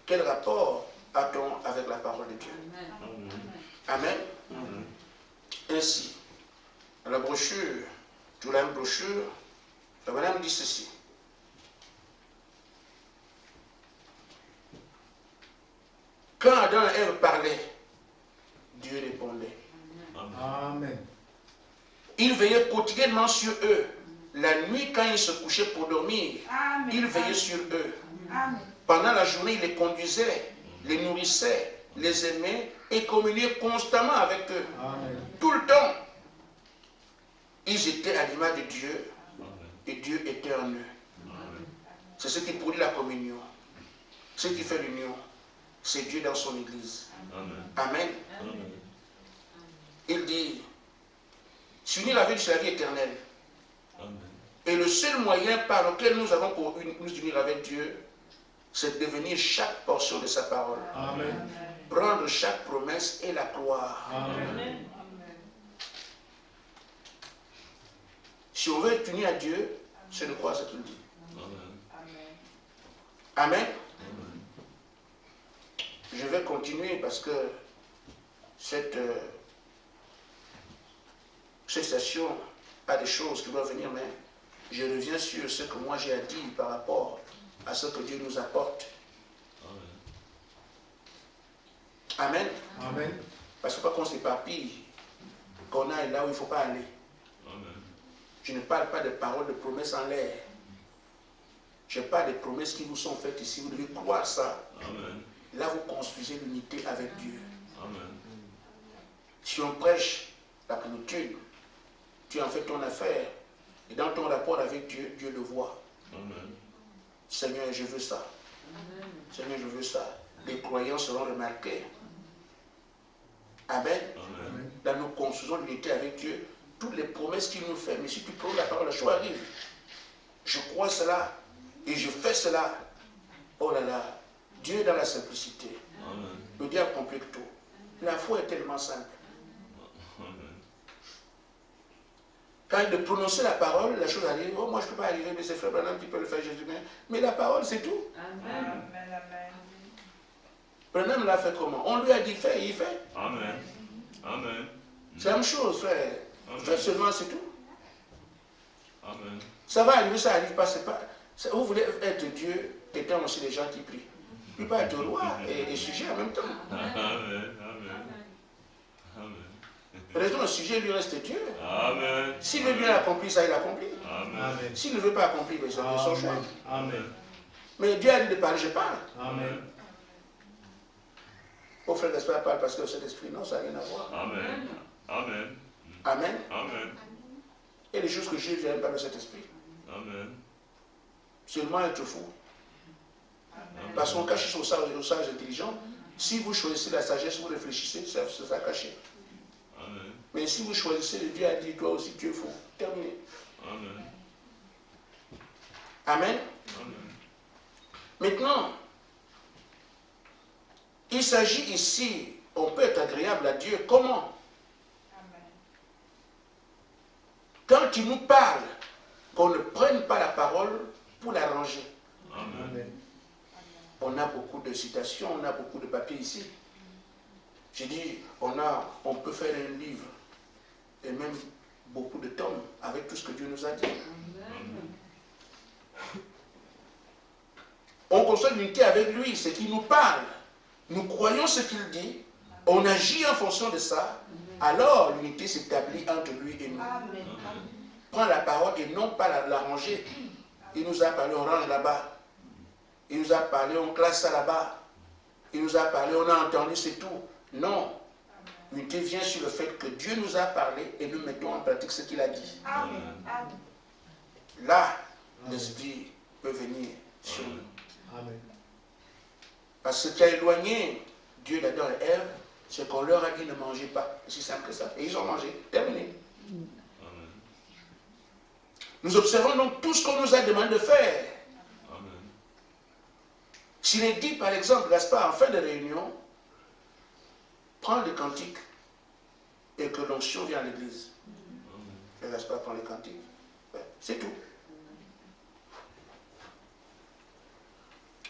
quel rapport a-t-on avec la parole de Dieu? Amen. Amen. Amen. Ainsi, dans la brochure, dans la même brochure, la madame dit ceci. Quand Adam et Ève parlaient, Dieu répondait. Amen. Il veillait quotidiennement sur eux. La nuit, quand ils se couchaient pour dormir, Amen. il veillait sur eux. Amen. Pendant la journée, il les conduisait, les nourrissait, les aimait et communiait constamment avec eux. Amen. Tout le temps. Ils étaient à l'image de Dieu Amen. et Dieu était en eux. Amen. C'est ce qui produit la communion. Ce qui fait l'union. C'est Dieu dans son Église. Amen. Amen. Amen. Il dit, s'unir avec Dieu, c'est la vie éternelle. Amen. Et le seul moyen par lequel nous avons pour nous unir avec Dieu, c'est de devenir chaque portion de sa parole. Amen. Prendre chaque promesse et la croire. Amen. Si on veut être uni à Dieu, c'est de croire ce qu'il dit. Amen. Amen. Amen. Je vais continuer parce que cette session a des choses qui doivent venir, mais je reviens sur ce que moi j'ai à dire par rapport à ce que Dieu nous apporte. Amen. Amen. Amen. Parce que pas qu'on s'éparpille, qu'on aille là où il ne faut pas aller. Amen. Je ne parle pas de paroles de promesses en l'air. Je parle des promesses qui vous sont faites ici. Vous devez croire ça. Amen. Là, vous construisez l'unité avec Dieu. Amen. Si on prêche la plénitude, tu en fais ton affaire. Et dans ton rapport avec Dieu, Dieu le voit. Amen. Seigneur, je veux ça. Seigneur, je veux ça. Les croyants seront remarqués. Amen. Amen. Là, nous construisons l'unité avec Dieu. Toutes les promesses qu'il nous fait. Mais si tu prends la parole, la chose arrive. Je crois cela. Et je fais cela. Oh là là. Dieu est dans la simplicité. Amen. Le diable complique tout. La foi est tellement simple. Amen. Quand il de prononcer la parole, la chose arrive. Oh, moi je ne peux pas arriver, mais c'est frère Branham qui peut le faire, Jésus. Mais la parole, c'est tout. Amen. Branham l'a fait comment? On lui a dit fais, il fait. Amen. Amen. C'est la même chose, frère. Amen. Fais seulement, c'est tout. Amen. Ça va arriver, ça n'arrive pas, c'est pas. Vous voulez être Dieu, étant aussi les gens qui prient. Tu peux être roi et sujet en même temps. Amen. Amen. Amen. Raison, le sujet lui reste Dieu. Amen. S'il veut bien accomplir ça, il accomplit. Amen. Amen. S'il ne veut pas accomplir, c'est son choix. Amen. Mais Dieu a dit de parler, je parle. Amen. Au frère d'esprit parle parce que cet esprit, non, ça n'a rien à voir. Amen. Amen. Amen. Amen. Et les choses que Dieu vient par de cet esprit. Amen. Seulement être fou. Parce qu'on cache au sage intelligent. Si vous choisissez la sagesse, vous réfléchissez, c'est ça caché. Amen. Mais si vous choisissez, Dieu a dit, toi aussi tu es fou. Terminé. Amen. Amen. Amen. Maintenant, il s'agit ici, on peut être agréable à Dieu. Comment? Quand il nous parle, qu'on ne prenne pas la parole pour l'arranger. Amen. Amen. On a beaucoup de citations, on a beaucoup de papiers ici. J'ai dit, on peut faire un livre, et même beaucoup de tomes, avec tout ce que Dieu nous a dit. On construit l'unité avec lui, c'est qu'il nous parle. Nous croyons ce qu'il dit, on agit en fonction de ça, alors l'unité s'établit entre lui et nous. Prends la parole et non pas l'arranger. Il nous a parlé, on range là-bas. Il nous a parlé, on classe ça là-bas. Il nous a parlé, on a entendu, c'est tout. Non. L'unité vient sur le fait que Dieu nous a parlé et nous mettons en pratique ce qu'il a dit. Là, l'Esprit peut venir sur nous. Amen. Parce que ce qui a éloigné Dieu d'Adam et Ève, c'est qu'on leur a dit ne mangez pas. C'est si simple que ça. Et ils ont mangé. Terminé. Nous observons donc tout ce qu'on nous a demandé de faire. S'il est dit, par exemple, Gaspard, en fin de réunion, prends les cantiques et que l'onction vient à l'église. Et Gaspard prend les cantiques. Ouais, c'est tout.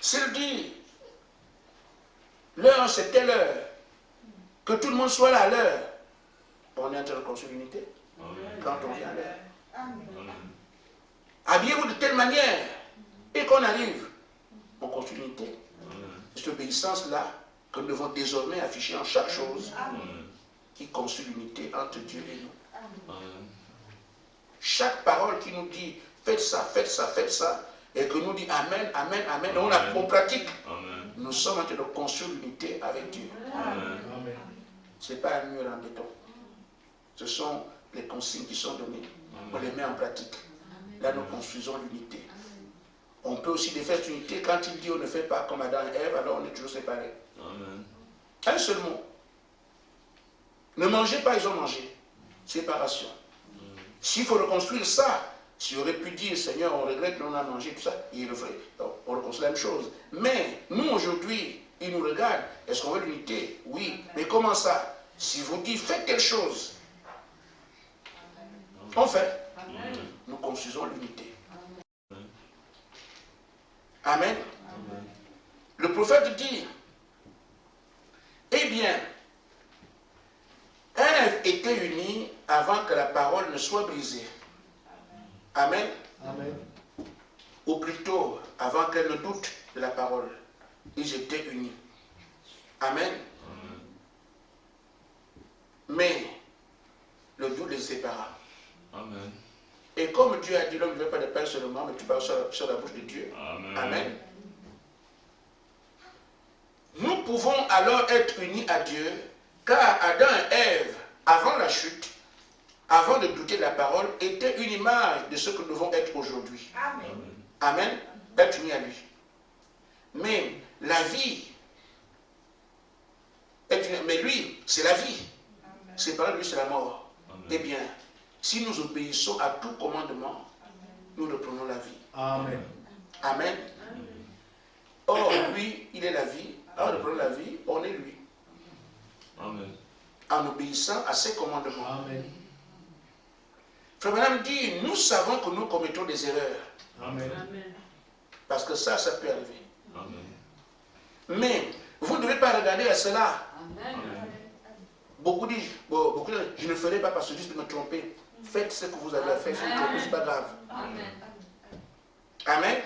S'il dit, l'heure c'est telle heure, que tout le monde soit là à l'heure, on est en train de construire l'unité. Quand on vient à l'heure. Habillez-vous de telle manière, et qu'on arrive, on construit l'unité. C'est cette obéissance-là que nous devons désormais afficher en chaque chose qui construit l'unité entre Dieu et nous. Chaque parole qui nous dit faites ça, faites ça, faites ça, et que nous dit Amen, Amen, Amen, on pratique. Nous sommes en train de construire l'unité avec Dieu. Ce n'est pas un mur en béton. Ce sont les consignes qui sont données. On les met en pratique. Là, nous construisons l'unité. On peut aussi défaire cette unité quand il dit on ne fait pas comme Adam et Ève, alors on est toujours séparés. Un seul mot. Ne mangez pas, ils ont mangé. Séparation. S'il faut reconstruire ça, s'il aurait pu dire Seigneur, on regrette, on a mangé, tout ça, il le ferait. On reconstruit la même chose. Mais nous aujourd'hui, il nous regarde. Est-ce qu'on veut l'unité? Oui. Mais comment ça? Si vous dites faites quelque chose, on fait. Nous construisons l'unité. Amen. Le prophète dit, eh bien, Ève était unie avant que la parole ne soit brisée. Amen. Amen. Ou plutôt, avant qu'elle ne doute de la parole. Ils étaient unis. Amen. Mais le doute les sépara. Amen. Et comme Dieu a dit, l'homme ne veut pas de pain seulement, mais tu parles sur la bouche de Dieu. Amen. Amen. Nous pouvons alors être unis à Dieu, car Adam et Ève, avant la chute, avant de douter de la parole, étaient une image de ce que nous devons être aujourd'hui. Amen. Amen. Être unis à lui. Mais la vie, mais lui, c'est la vie. Séparé de lui, c'est la mort. Amen. Eh bien, si nous obéissons à tout commandement, nous reprenons la vie. Amen. Amen. Or, lui, il est la vie. Alors, reprenons la vie, on est lui. Amen. En obéissant à ses commandements. Amen. Frère Madame dit, nous savons que nous commettons des erreurs. Amen. Parce que ça peut arriver. Amen. Mais, vous ne devez pas regarder à cela. Amen. Beaucoup disent, je ne ferai pas parce que je risque de me tromper. Faites ce que vous avez à faire, si vous trompez, ce n'est pas grave. Amen. Amen.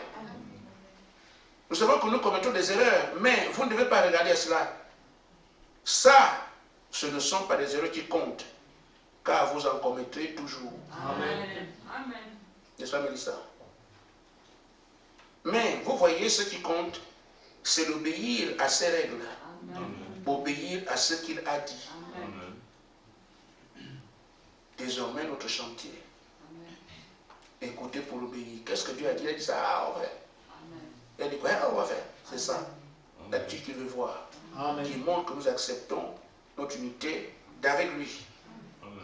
Nous savons que nous commettons des erreurs, mais vous ne devez pas regarder à cela. Ça, ce ne sont pas des erreurs qui comptent, car vous en commettrez toujours. Amen. Amen. N'est-ce pas, Mélissa? Mais vous voyez, ce qui compte, c'est d'obéir à ses règles, Amen. obéir à ce qu'il a dit. Amen. Amen. Désormais, notre chantier, Amen. écoutez pour obéir. Qu'est-ce que Dieu a dit? Il a dit ça, ah, on va faire. Amen. Il a dit quoi? Ah, on va faire. C'est ça. L'attitude qu'il veut voir, qui Amen. montre que nous acceptons notre unité d'avec lui. Amen.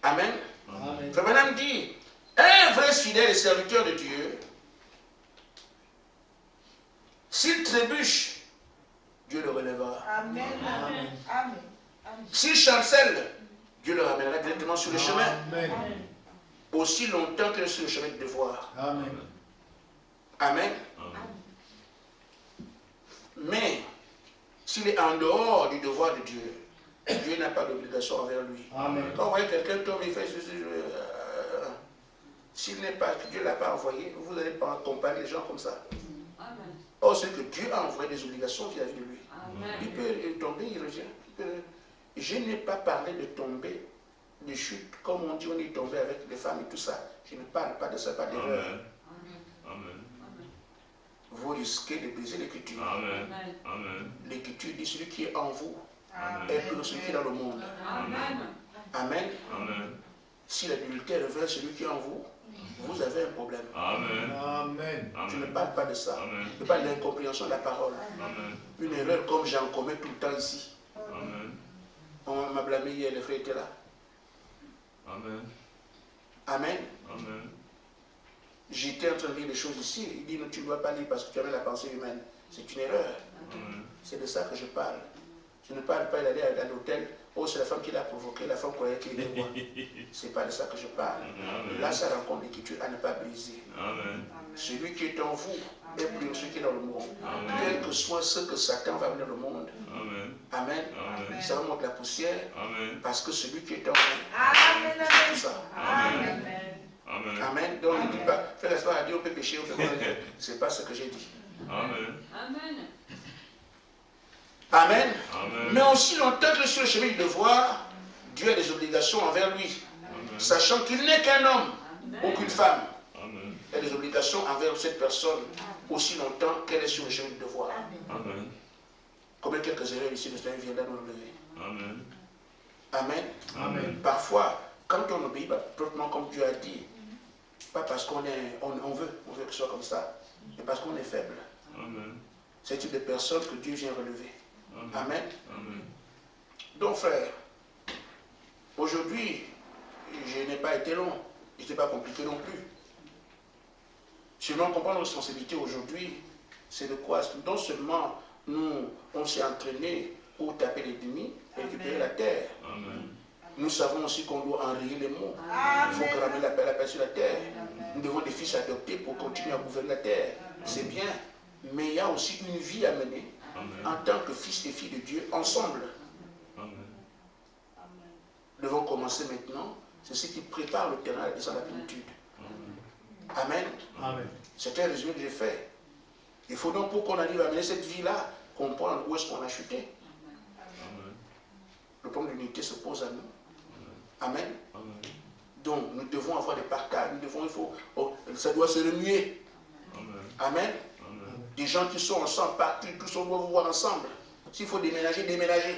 Amen. Amen. Frère Madame dit, un vrai fidèle et serviteur de Dieu, s'il trébuche, Dieu le relèvera. Amen. Amen. Amen. S'il chancelle, Dieu le ramènera directement sur le chemin. Amen. Aussi longtemps qu'il est sur le chemin de devoir. Amen. Amen. Amen. Mais, s'il est en dehors du devoir de Dieu, Dieu n'a pas d'obligation envers lui. Amen. Quand vous voyez quelqu'un tombe, il fait ceci, s'il n'est pas, que Dieu ne l'a pas envoyé, vous n'allez pas comparer les gens comme ça. Amen. Or, c'est que Dieu a envoyé des obligations vis-à-vis de lui. Amen. Il peut tomber, il revient. Je n'ai pas parlé de tomber, de chute, comme on dit, on est tombé avec les femmes et tout ça. Je ne parle pas de ça, pas d'erreur. Amen. Amen. Vous risquez de briser l'écriture. Amen. Amen. L'écriture dit celui qui est en vous Amen. est plus que celui qui est dans le monde. Amen. Amen. Amen. Si l'adultère vers celui qui est en vous, vous avez un problème. Amen. Amen. Je ne Amen. parle pas de ça. Amen. Je parle de l'incompréhension de la parole. Amen. Une erreur comme j'en commets tout le temps ici. Amen. On m'a blâmé hier, les frères étaient là. Amen. Amen. Amen. J'étais en train de lire des choses ici. Il dit, non, tu ne dois pas lire parce que tu avais la pensée humaine. C'est une erreur. Amen. C'est de ça que je parle. Je ne parle pas d'aller à l'hôtel. Oh, c'est la femme qui l'a provoqué. La femme croyait qu'il était moi. Ce n'est pas de ça que je parle. Amen. Là, ça rencontre l'écriture à ne pas briser. Amen. Celui qui est en vous est plus que celui qui est dans le monde. Amen. Quel que soit ce que Satan va venir dans le monde. Amen. Amen. Amen. Ça remonte la poussière. Amen. Parce que celui qui est en vous, c'est tout ça. Amen. Amen. Amen. Donc ne dis pas, fais l'espoir à Dieu, on peut pécher, on peut pas. C'est pas ce que j'ai dit. Amen. Amen. Amen. Amen. Mais aussi longtemps que sur le chemin du devoir, Dieu a des obligations envers lui. Amen. Sachant qu'il n'est qu'un homme, aucune femme. Amen. Il a des obligations envers cette personne aussi longtemps qu'elle est sur le chemin du devoir. Amen. Combien quelques erreurs ici, le Seigneur viendra nous relever. Amen. Amen. Amen. Parfois, quand on obéit proprement comme Dieu a dit, pas parce qu'on veut que ce soit comme ça, mais parce qu'on est faible. Amen. C'est le type de personne que Dieu vient relever. Amen. Amen. Donc, frère, aujourd'hui, je n'ai pas été long, ce n'était pas compliqué non plus. Sinon, comprendre nos responsabilités aujourd'hui, c'est de quoi? Non seulement nous, on s'est entraîné pour taper l'ennemi et récupérer la terre. Amen. Nous savons aussi qu'on doit enrayer les mots. Il faut ramener la paix sur la terre. Nous devons des fils adoptés pour continuer à gouverner la terre. C'est bien. Mais il y a aussi une vie à mener en tant que fils et filles de Dieu ensemble. Amen. Nous devons commencer maintenant. C'est ce qui prépare le terrain à la descente de la plénitude. Amen. Amen. C'est un résumé que j'ai fait. Il faut donc, pour qu'on arrive à mener cette vie-là, comprendre où est-ce qu'on a chuté. Amen. Le problème de l'unité se pose à nous. Amen. Amen. Donc, nous devons avoir des partages. Ça doit se remuer. Amen. Amen. Amen. Des gens qui sont ensemble, partout, tous on doit vous voir ensemble. S'il faut déménager, déménager.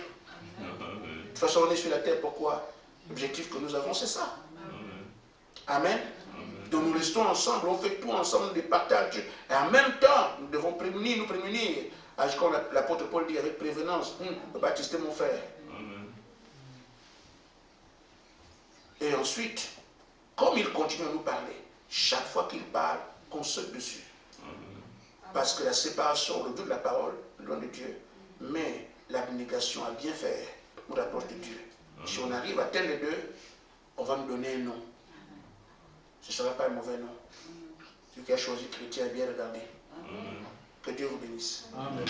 Amen. De toute façon, on est sur la terre, pourquoi? L'objectif que nous avons, c'est ça. Amen. Donc nous restons ensemble, on fait tout ensemble, des partages. Et en même temps, nous devons nous prémunir. Comme l'apôtre Paul dit, avec prévenance, ne peut pas tester mon frère. Amen. Et ensuite, comme il continue à nous parler, chaque fois qu'il parle, qu'on saute dessus. Amen. Parce que la séparation, le but de la parole, loin de Dieu, mais l'abnégation à bien faire nous rapproche de Dieu. Si on arrive à tel les deux, on va nous donner un nom. Ce ne sera pas un mauvais nom. Celui qui a choisi chrétien a bien regardé. Amen. Que Dieu vous bénisse. Amen.